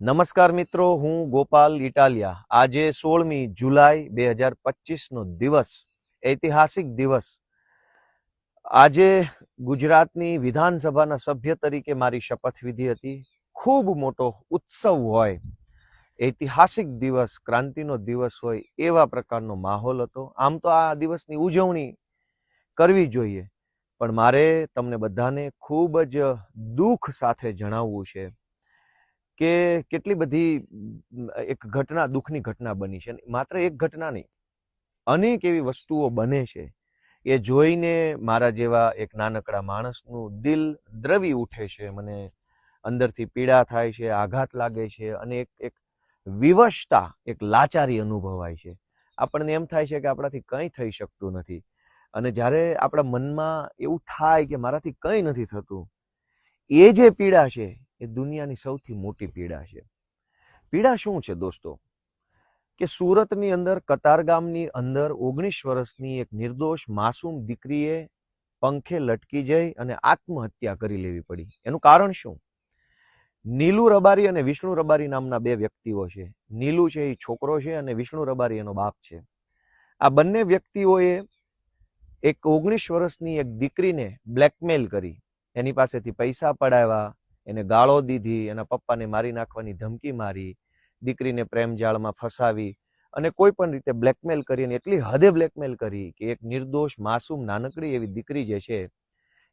નમસ્કાર મિત્રો, હું ગોપાલ ઇટાલિયા. આજે 16મી જુલાઈ 2025 નો દિવસ, ઐતિહાસિક દિવસ. આજે ગુજરાતની વિધાનસભાના સભ્ય તરીકે મારી શપથવિધિ હતી. ખૂબ મોટો ઉત્સવ હોય, ઐતિહાસિક દિવસ, ક્રાંતિનો દિવસ હોય એવા પ્રકારનો માહોલ હતો. આમ તો આ દિવસની ઉજવણી કરવી જોઈએ, પણ મારે તમને બધાને ખૂબ જ દુઃખ સાથે જણાવવું છે કે કેટલી બધી એક ઘટના, દુઃખની ઘટના બની છે. માત્ર એક ઘટના નહીં, અનેક એવી વસ્તુઓ બને છે. એ જોઈને મારા જેવા એક નાનકડા માણસનું દિલ દ્રવી ઉઠે છે. મને અંદરથી પીડા થાય છે, આઘાત લાગે છે અને એક વિવશતા, એક લાચારી અનુભવાય છે. આપણને એમ થાય છે કે આપણાથી કંઈ થઈ શકતું નથી. અને જ્યારે આપણા મનમાં એવું થાય કે મારાથી કંઈ નથી થતું, એ જે પીડા છે એ દુનિયાની સૌથી મોટી પીડા છે. પીડા શું છે દોસ્તો? કે સુરતની અંદર, કતારગામની અંદર 19 વર્ષની એક નિર્દોષ માસૂમ દીકરીએ પંખે લટકી જઈ અને આત્મહત્યા કરી લેવી પડી. એનું કારણ શું? નીલુ રબારી અને વિષ્ણુ રબારી નામના બે વ્યક્તિઓ છે. નીલુ છે એ છોકરો છે અને વિષ્ણુ રબારી એનો બાપ છે. આ બંને વ્યક્તિઓએ એક 19 વર્ષની એક દીકરીને બ્લેકમેલ કરી, એની પાસેથી પૈસા પડાવ્યા, એને ગાળો દીધી, એના પપ્પાને મારી નાખવાની ધમકી મારી, દીકરીને પ્રેમજાળમાં ફસાવી અને કોઈ પણ રીતે બ્લેકમેલ કરી, અને એટલી હદે બ્લેકમેલ કરી કે એક નિર્દોષ માસૂમ નાનકડી એવી દીકરી જે છે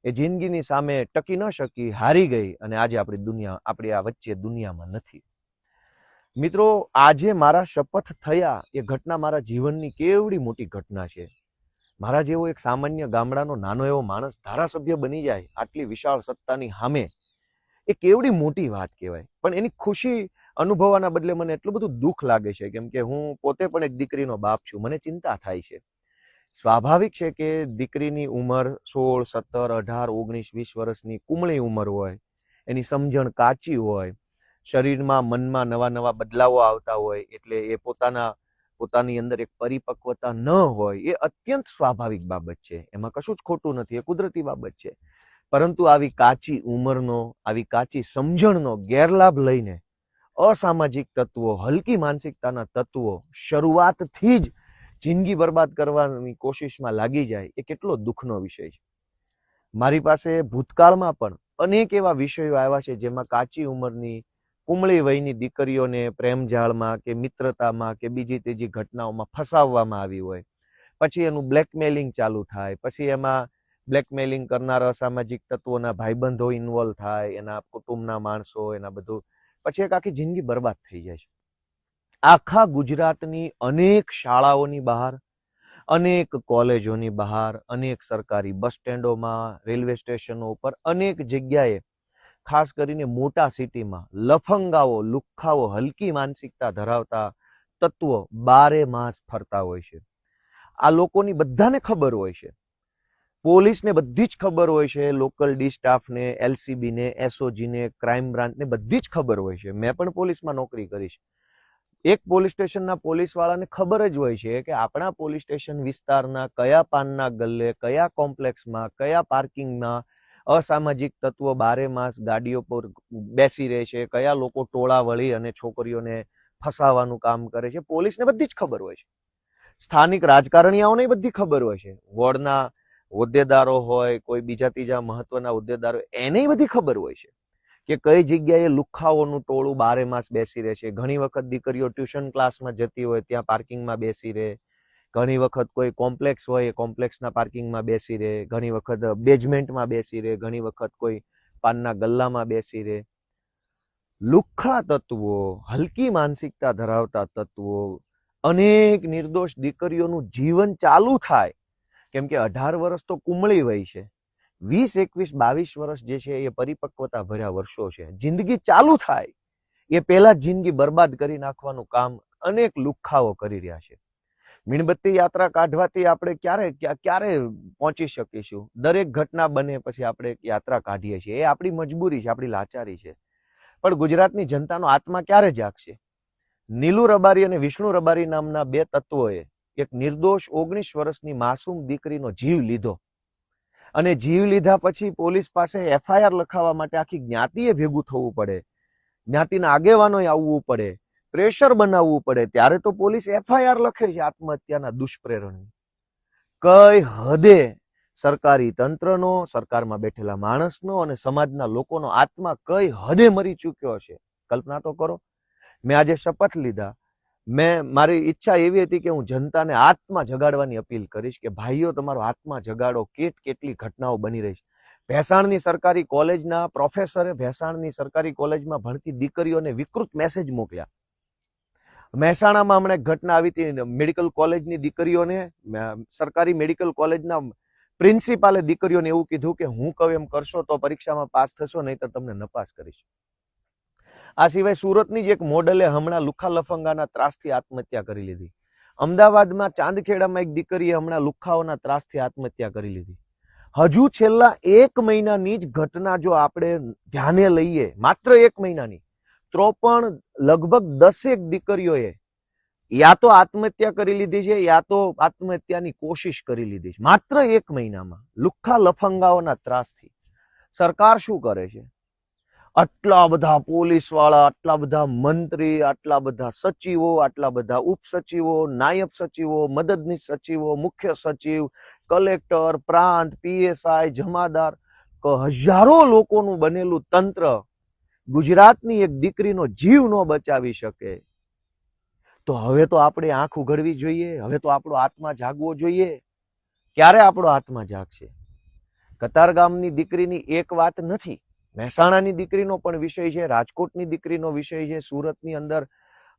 એ જિંદગીની સામે ટકી ન શકી, હારી ગઈ અને આજે આપણી આ વચ્ચે દુનિયામાં નથી. મિત્રો, આજે મારા શપથ થયા એ ઘટના મારા જીવનની કેવડી મોટી ઘટના છે. મારા જેવો એક સામાન્ય ગામડાનો નાનો એવો માણસ ધારાસભ્ય બની જાય આટલી વિશાળ સત્તાની સામે, એ કેવડી મોટી વાત કહેવાય. પણ એની ખુશી અનુભવવાના બદલે મને એટલું બધું દુઃખ લાગે છે, કેમ કે હું પોતે પણ એક દીકરીનો બાપ છું. મને ચિંતા થાય છે. સ્વાભાવિક છે કે દીકરીની ઉંમર 16, 17, 18, 19, 20 વર્ષની કુમળી ઉંમર હોય, એની સમજણ કાચી હોય, શરીરમાં, મનમાં નવા નવા બદલાવો આવતા હોય, એટલે એ પોતાની અંદર એક પરિપક્વતા ન હોય, એ અત્યંત સ્વાભાવિક બાબત છે. એમાં કશું જ ખોટું નથી, એ કુદરતી બાબત છે. પરંતુ આવી કાચી ઉંમરનો, આવી કાચી સમજણનો ગેરલાભ લઈને અસામાજિક તત્વો, હલકી માનસિકતાના તત્વો શરૂઆતથી જ જિંદગી બરબાદ કરવાની કોશિશમાં લાગી જાય, એ કેટલો દુઃખનો વિષય છે. મારી પાસે ભૂતકાળમાં પણ અનેક એવા વિષયો આવ્યા છે જેમાં કાચી ઉંમરની, કુમળી વયની દીકરીઓને પ્રેમજાળમાં કે મિત્રતામાં કે બીજી ત્રીજી ઘટનાઓમાં ફસાવવામાં આવી હોય. પછી એનું બ્લેકમેલિંગ ચાલુ થાય, પછી એમાં બ્લેકમેલિંગ કરનાર અસામાજિક તત્વોના ભાઈબંધો ઇન્વોલ્વ થાય, એના કુટુંબના માણસો, એના બધું. પછી એક આખી જિંદગી બરબાદ થઈ જાય છે. આખા ગુજરાતની અનેક શાળાઓની બહાર, અનેક કોલેજોની બહાર, અનેક સરકારી બસ સ્ટેન્ડોમાં, રેલવે સ્ટેશનો ઉપર, અનેક જગ્યાએ, ખાસ કરીને મોટા સિટીમાં લફંગાઓ, લુખ્ખાઓ, હલકી માનસિકતા ધરાવતા તત્વો બારે માસ ફરતા હોય છે. આ લોકોની બધાને ખબર હોય છે. પોલીસને બધી જ ખબર હોય છે, લોકલ ડી સ્ટાફને, એલસીબીને, એસઓજીને, ક્રાઇમ બ્રાન્ચને બધી જ ખબર હોય છે. મેં પણ પોલીસમાં નોકરી કરી છે. એક પોલીસ સ્ટેશનના પોલીસવાળાને ખબર જ હોય છે કે આપણા પોલીસ સ્ટેશન વિસ્તારના કયા પાનના ગલ્લે, કયા કોમ્પ્લેક્સમાં, કયા પાર્કિંગમાં અસામાજિક તત્વો બારે માસ ગાડીઓ પર બેસી રહે છે, કયા લોકો ટોળા વળી અને છોકરીઓને ફસાવાનું કામ કરે છે. પોલીસને બધી જ ખબર હોય છે. સ્થાનિક રાજકારણીઓને બધી ખબર હોય છે. વોર્ડના હોદ્દેદારો હોય, કોઈ બીજા ત્રીજા મહત્વના હોદ્દેદારો, એને બધી ખબર હોય છે કે કઈ જગ્યાએ લુખ્ખાઓનું ટોળું બારે માસ બેસી રહે છે. ઘણી વખત દીકરીઓ ટ્યુશન ક્લાસમાં જતી હોય ત્યાં પાર્કિંગમાં બેસી રહે, ઘણી વખત કોઈ કોમ્પ્લેક્સ હોય એ કોમ્પ્લેક્સના પાર્કિંગમાં બેસી રહે, ઘણી વખત બેઝમેન્ટમાં બેસી રહે, ઘણી વખત કોઈ પાનના ગલ્લામાં બેસી રહે. લુખ્ખા તત્વો, હલકી માનસિકતા ધરાવતા તત્વો, અનેક નિર્દોષ દીકરીઓનું જીવન ચાલુ થાય, કેમ કે 18 વર્ષ તો કુમળી વય છે, 20, 21, 22 વર્ષ જે છે એ પરિપક્વતા ભર્યા વર્ષો છે. જિંદગી ચાલુ થાય એ પહેલા જિંદગી બરબાદ કરી નાખવાનું કામ અનેક લુખ્ખાઓ કરી રહ્યા છે. મીણબત્તી યાત્રા કાઢવાથી આપણે ક્યારે પહોંચી શકીશું? દરેક ઘટના બને પછી આપણે યાત્રા કાઢીએ છીએ. એ આપણી મજબૂરી છે, આપણી લાચારી છે. પણ ગુજરાતની જનતાનો આત્મા ક્યારે જાગશે? નીલુ રબારી અને વિષ્ણુ રબારી નામના બે તત્વોએ એક નિર્દોષ 19 વર્ષની માસૂમ દીકરીનો જીવ લીધો, અને જીવ લીધા પછી પોલીસ પાસે એફઆઈઆર લખાવવા માટે આખી જ્ઞાતિએ ભેગું થવું પડે જ્ઞાતિના આગેવાનોએ આવવું પડે, પ્રેશર બનાવવું પડે, ત્યારે તો પોલીસ FIR લખે છે આત્મહત્યાના દુષ્પ્રેરણની. કઈ હદે સરકારી તંત્રનો, સરકારમાં બેઠેલા માણસનો અને સમાજના લોકોનો આત્મા કઈ હદે મરી ચૂક્યો છે, કલ્પના તો કરો. મેં આજે શપથ લીધા. મારી ઈચ્છા એવી હતી કે હું જનતાને આત્મા જગાડવાની અપીલ કરીશ કે ભાઈઓ, તમારો આત્મા જગાડો. કેટલી ઘટનાઓ બની રહી છે. ભેસાણની સરકારી કોલેજના પ્રોફેસરે ભેસાણની સરકારી કોલેજમાં ભણતી દીકરીઓને વિકૃત મેસેજ મોકલ્યા. મહેસાણામાં હમણાં એક ઘટના આવી હતી, મેડિકલ કોલેજની દીકરીઓને, સરકારી મેડિકલ કોલેજના પ્રિન્સિપાલે દીકરીઓને એવું કીધું કે હું કહું એમ કરશો તો પરીક્ષામાં પાસ થશો, નહીં તો તમને નપાસ કરીશ. આ સિવાય સુરતની જ એક મોડલે હમણાં લુખા લફંગાના ત્રાસથી આત્મહત્યા કરી લીધી. અમદાવાદમાં ચાંદખેડામાં એક દીકરીએ હમણાં લુખાઓના ત્રાસથી આત્મહત્યા કરી લીધી. હજુ છેલ્લા 1 મહિનાની જ ઘટના જો આપણે ધ્યાને લઈએ, માત્ર 1 મહિનાની, તો પણ લગભગ 10 દીકરીઓએ યા તો આત્મહત્યા કરી લીધી છે યા તો આત્મહત્યાની કોશિશ કરી લીધી છે, માત્ર 1 મહિનામાં, લુખ્ખા લફંગાઓના ત્રાસથી. સરકાર શું કરે છે? આટલા બધા પોલીસ વાળા, આટલા બધા મંત્રી, આટલા બધા સચિવો, આટલા બધા ઉપસચિવો, નાયબ સચિવો, મદદનીશ સચિવો, મુખ્ય સચિવ, કલેક્ટર, પ્રાંત, PSI, જમાદાર, હજારો લોકોનું બનેલું તંત્ર ગુજરાતની એક દીકરીનો જીવ ન બચાવી શકે. તો હવે તો આપણે આંખ ઉઘડવી જોઈએ, હવે તો આપણો આત્મા જાગવો જોઈએ. ક્યારે આપણો આત્મા જાગશે? કતારગામની દીકરીની એક વાત નથી, મહેસાણાની દીકરીનો પણ વિષય છે, રાજકોટની દીકરીનો વિષય છે, સુરતની અંદર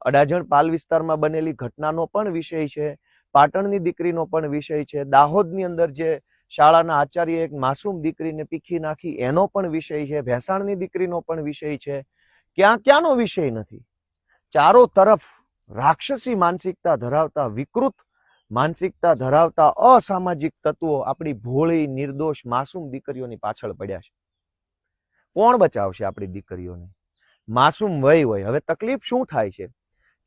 અડાજણ પાલ વિસ્તારમાં બનેલી ઘટનાનો પણ વિષય છે, પાટણની દીકરીનો પણ વિષય છે, દાહોદની અંદર જે શાળાના આચાર્ય એક માસૂમ દીકરીને પીખી નાખી એનો પણ વિષય છે, ભેસાણની દીકરીનો પણ વિષય છે. ક્યાંનો વિષય નથી? ચારો તરફ રાક્ષસી માનસિકતા ધરાવતા, વિકૃત માનસિકતા ધરાવતા અસામાજિક તત્વો આપણી ભોળી, નિર્દોષ, માસૂમ દીકરીઓની પાછળ પડ્યા છે. કોણ બચાવશે આપણી દીકરીઓને? માસૂમ વય હોય. હવે તકલીફ શું થાય છે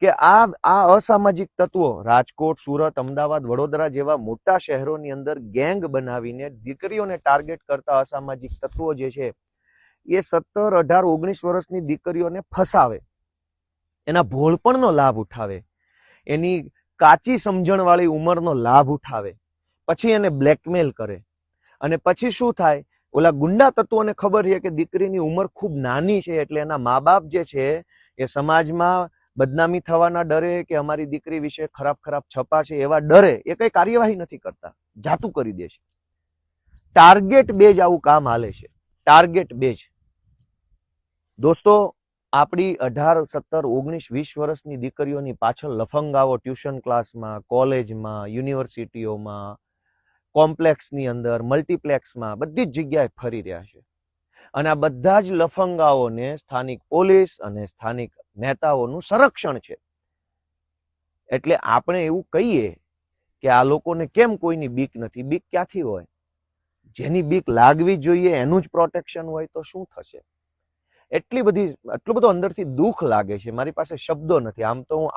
કે આ અસામાજિક તત્વો રાજકોટ, સુરત, અમદાવાદ, વડોદરા જેવા મોટા શહેરોની અંદર ગેંગ બનાવીને દીકરીઓને ટાર્ગેટ કરતા અસામાજિક તત્વો જે છે એ 17, 18, 19 વર્ષની દીકરીઓને ફસાવે, એના ભોળપણનો લાભ ઉઠાવે, એની કાચી સમજણવાળી ઉંમરનો લાભ ઉઠાવે, પછી એને બ્લેકમેલ કરે. અને પછી શું થાય? ઓલા ગુંડા તત્વોને ખબર છે કે દીકરીની ઉંમર ખૂબ નાની છે, એટલે એના મા બાપ જે છે એ સમાજમાં બદનામી થવાના ડરે કે અમારી દીકરી વિશે ખરાબ છપા છે એવા ડરે એ કઈ કાર્યવાહી નથી કરતા, જાતું કરી દે છે. ટાર્ગેટ બેઝ આવું કામ હાલે છે, ટાર્ગેટ બેઝ. દોસ્તો, આપણી 18, 17, 19, 20 વર્ષની દીકરીઓની પાછળ લફંગાઓ ટ્યુશન ક્લાસમાં, કોલેજમાં, યુનિવર્સિટીઓમાં, કોમ્પ્લેક્સની અંદર, મલ્ટીપ્લેક્સમાં, બધી જ જગ્યાએ ફરી રહ્યા છે. અને આ બધા જ લફંગાઓને સ્થાનિક પોલીસ અને સ્થાનિક નેતાઓનું સંરક્ષણ છે. એટલે આપણે એવું કહીએ કે આ લોકોને કેમ કોઈની બીક નથી? બીક ક્યાંથી હોય? જેની બીક લાગવી જોઈએ એનું જ પ્રોટેક્શન હોય તો શું થશે? એટલું બધું અંદરથી દુઃખ લાગે છે, મારી પાસે શબ્દો નથી. આમ તો હું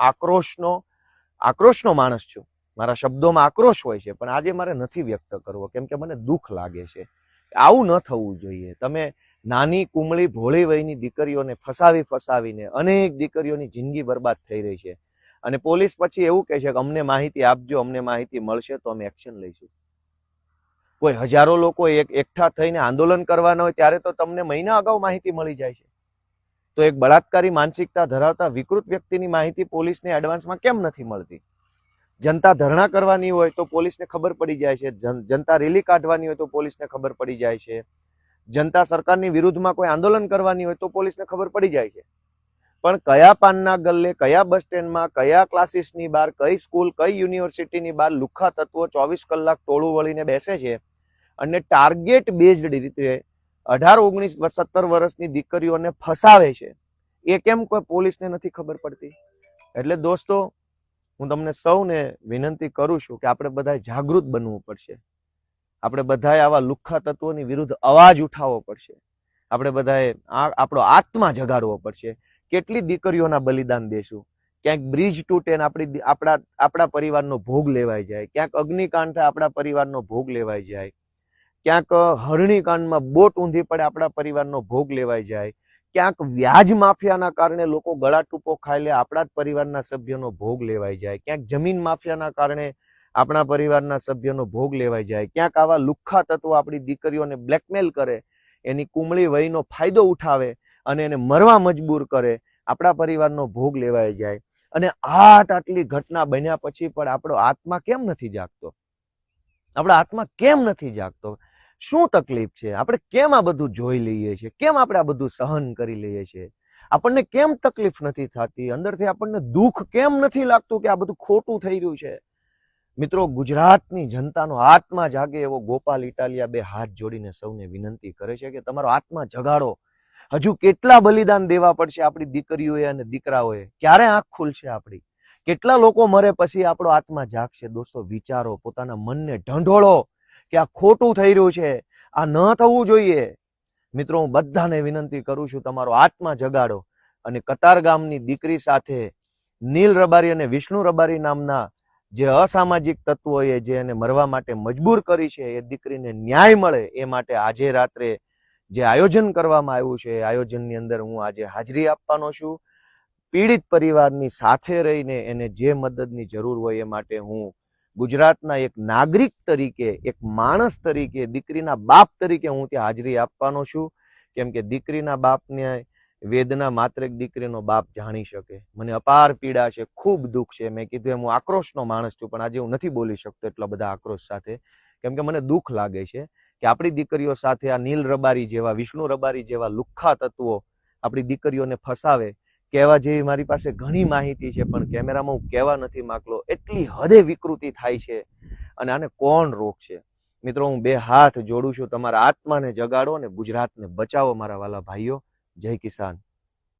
આક્રોશનો માણસ છું, મારા શબ્દોમાં આક્રોશ હોય છે, પણ આજે મારે નથી વ્યક્ત કરવો, કેમ કે મને દુઃખ લાગે છે. આવું ન થવું જોઈએ. તમે નાની કુમળી ભોળી વયની દીકરીઓને ફસાવીને અનેક દીકરીઓની જિંદગી બરબાદ થઈ રહી છે. અને પોલીસ પછી એવું કહે છે કે અમને માહિતી આપજો, અમને માહિતી મળશે તો અમે એક્શન લઈશું. કોઈ હજારો લોકો એકઠા થઈને આંદોલન કરવાના હોય ત્યારે તો તમને મહિના અગાઉ માહિતી મળી જાય છે. તો એક બળાત્કારી માનસિકતા ધરાવતા વિકૃત વ્યક્તિની માહિતી પોલીસને એડવાન્સમાં કેમ નથી મળતી? જનતા ધરણા કરવાની હોય તો પોલીસને ખબર પડી જાય છે, જનતા રેલી કાઢવાની હોય તો પોલીસને ખબર પડી જાય છે, જનતા સરકારની વિરુદ્ધમાં કોઈ આંદોલન કરવાની હોય તો પોલીસને ખબર પડી જાય છે. પણ કયા પાનના ગલ્લે, કયા બસ સ્ટેન્ડમાં, કયા ક્લાસીસની બહાર, કઈ સ્કૂલ, કઈ યુનિવર્સિટીની બહાર લુખ્ખા તત્વો 24 કલાક ટોળું વળીને બેસે છે અને ટાર્ગેટ બેઝડ રીતે 18, 19, 17 વર્ષની દીકરીઓને ફસાવે છે, એ કેમ કોઈ પોલીસને નથી ખબર પડતી? એટલે દોસ્તો, હું તમને સૌને વિનંતી કરું છું કે આપણે બધાએ જાગૃત બનવું પડશે. આપણે બધાએ આવા લુખ્ખા તત્વોની વિરુદ્ધ અવાજ ઉઠાવવો પડશે. આપણે બધાએ આપણો આત્મા જગાડવો પડશે. કેટલી દીકરીઓના બલિદાન દેશું? ક્યાંક બ્રિજ તૂટે ને આપણા પરિવારનો ભોગ લેવાઈ જાય, ક્યાંક અગ્નિકાંડ થાય આપણા પરિવારનો ભોગ લેવાઈ જાય, ક્યાંક હરણીકાંડમાં બોટ ઊંધી પડે આપણા પરિવારનો ભોગ લેવાઈ જાય, ક્યાંક વ્યાજ માફિયાના કારણે લોકો ગળા ટૂંપો ખાઈ લે, આપણા જ પરિવારના સભ્યનો ભોગ લેવાઈ જાય, ક્યાંક જમીન માફિયાના કારણે આપણા પરિવારના સભ્યનો ભોગ લેવાઈ જાય, ક્યાંક આવા લુખ્ખા તત્વો આપણી દીકરીઓને બ્લેકમેલ કરે, એની કુમળી વયનો ફાયદો ઉઠાવે અને એને મરવા મજબૂર કરે, આપણા પરિવારનો ભોગ લેવાઈ જાય. અને આટલી ઘટના બન્યા પછી પણ આપણો આત્મા કેમ નથી જાગતો? આપણા આત્મા કેમ નથી જાગતો? શું તકલીફ છે? આપણે કેમ આ બધું જોઈ લઈએ છીએ? કેમ આપણે આ બધું સહન કરી લઈએ છીએ? આપણને કેમ તકલીફ નથી થતી? અંદરથી આપણને દુઃખ કેમ નથી લાગતું કે આ બધું ખોટું થઈ રહ્યું છે? મિત્રો, ગુજરાતની જનતાનો આત્મા જાગે એવો ગોપાલ ઇટાલિયા બે હાથ જોડીને સૌને વિનંતી કરે છે કે તમારો આત્મા જગાડો. હજુ કેટલા બલિદાન દેવા પડશે આપણી દીકરીઓએ અને દીકરાઓએ? ક્યારે આંખ ખુલશે આપણી? કેટલા લોકો મરે પછી આપણો આત્મા જાગશે? દોસ્તો, વિચારો, પોતાના મનને ઢંઢોળો કે આ ખોટું થઈ રહ્યું છે, આ ન થવું જોઈએ. મિત્રો, હું બધાને વિનંતી કરું છું, તમારો આત્મા જગાડો અને કતાર ગામની દીકરી સાથે નીલ રબારી અને વિષ્ણુ રબારી નામના જે અસામાજિક તત્વોએ જે એને મરવા માટે મજબૂર કરી છે, એ દીકરીને ન્યાય મળે એ માટે આજે રાત્રે જે આયોજન કરવામાં આવ્યું છે, એ આયોજનની અંદર હું આજે હાજરી આપવાનો છું. પીડિત પરિવારની સાથે રહીને એને જે મદદની જરૂર હોય એ માટે હું ગુજરાતના એક નાગરિક તરીકે, એક માણસ તરીકે, દીકરીના બાપ તરીકે હું ત્યાં હાજરી આપવાનો છું. કેમ કે દીકરીના બાપને વેદના માત્ર એક દીકરીનો બાપ જાણી શકે. મને અપાર પીડા છે, ખૂબ દુઃખ છે. મેં કીધું એમ હું આક્રોશનો માણસ છું, પણ આજે હું નથી બોલી શકતો એટલા બધા આક્રોશ સાથે, કેમ કે મને દુઃખ લાગે છે કે આપણી દીકરીઓ સાથે આ નીલ રબારી જેવા, વિષ્ણુ રબારી જેવા લુખ્ખા તત્વો આપણી દીકરીઓને ફસાવે. કહેવા જેવી મારી પાસે ઘણી માહિતી છે, પણ કેમેરામાં હું કહેવા નથી માંગતો. એટલી હદે વિકૃતિ થાય છે અને આને કોણ રોકશે? મિત્રો, હું બે હાથ જોડું છું, તમારા આત્માને જગાડો અને ગુજરાતને બચાવો મારા વાલા ભાઈઓ. જય કિસાન.